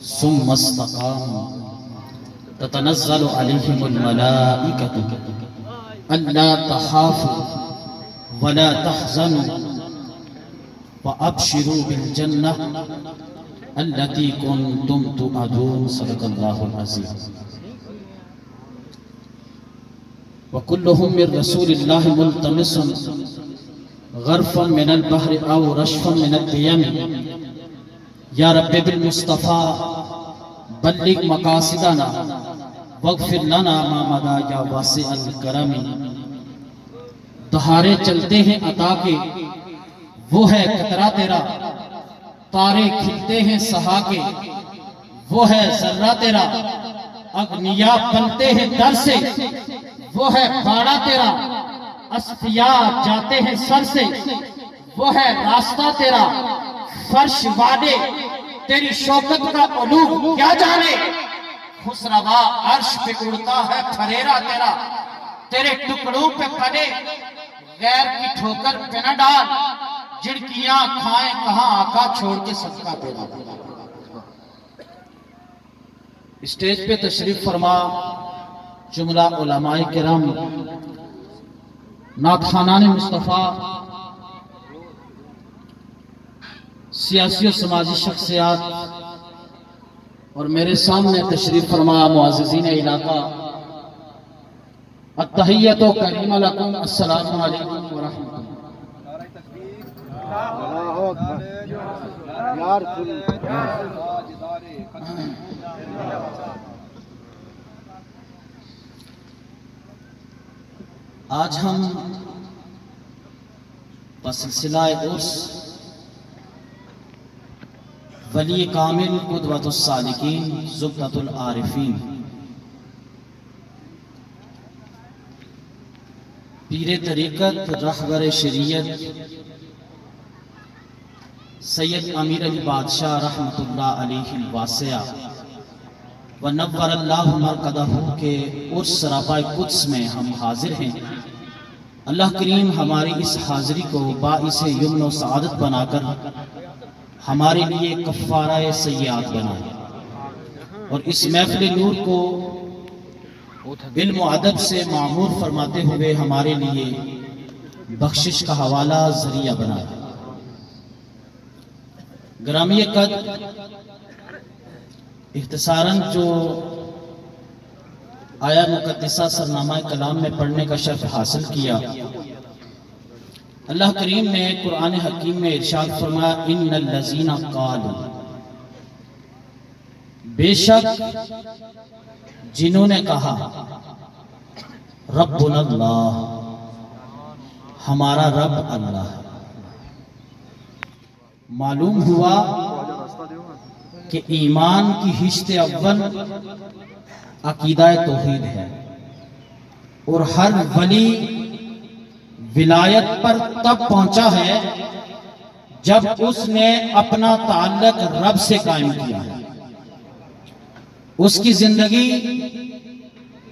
ثم استقاموا تتنزل عليهم الملائكة ألا تخافوا ولا تحزنوا وأبشروا بالجنة التي كنتم توعدون. صدق الله العظيم. وكلهم من رسول الله ملتمس غرفا من البحر أو رشفا من الديم یا رب بالمصطفیٰ بلغ مقاصدنا واغفر لنا ما مدى یا واسع الکرم. دہارے چلتے ہیں عطا کے وہ ہے قطرہ تیرا، تارے کھلتے ہیں سہا کے وہ ہے ذرہ تیرا، اغنیا بنتے ہیں در سے وہ ہے باڑا تیرا، اصفیاء جاتے ہیں سر سے وہ ہے راستہ تیرا، فرش وعدے تیری شوکت کا علو کیا جانے، خسروا عرش پہ اڑتا ہے پھریرا تیرا، تیرے ٹکڑوں پہ پڑے غیر کی ٹھوکر پہ نہ ڈال، جھڑکیاں کھائیں کہاں آقا چھوڑ کے صدقہ تیرا. اسٹیج پہ تشریف فرما جملہ علماء کرام، نعت خوانان مصطفیٰ، سیاسی و سماجی شخصیات اور میرے سامنے تشریف فرما معززین علاقہ، التحیۃ و کریم لکم، السلام علیکم ورحمۃ اللہ. آج ہم بسلسلہ عرس ولی کامل قدوۃ السالکین زبدۃ العارفین پیر طریقت رہبر شریعت سید امیر علی بادشاہ رحمۃ اللہ علیہ الواسعہ ونور اللہ مرقدہ کے عرس سراپا قدس میں ہم حاضر ہیں. اللہ کریم ہماری اس حاضری کو باعث یمن و سعادت بنا کر ہمارے لیے کفارہ سیئات بنائے، اور اس محفل نور کو علم و ادب سے معمور فرماتے ہوئے ہمارے لیے بخشش کا حوالہ ذریعہ بنائے. گرامی قد اختصاراً جو آیا مقدسہ سرنامہ کلام میں پڑھنے کا شرف حاصل کیا، اللہ کریم نے قرآن حکیم میں ارشاد فرمایا ان الذین قالوا، بے شک جنہوں نے کہا ربنا اللہ، ہمارا رب اللہ. معلوم ہوا کہ ایمان کی ہشت اول عقیدہ توحید ہے، اور ہر ولی ولایت پر تب پہنچا ہے جب اس نے اپنا تعلق رب سے قائم کیا ہے. اس کی زندگی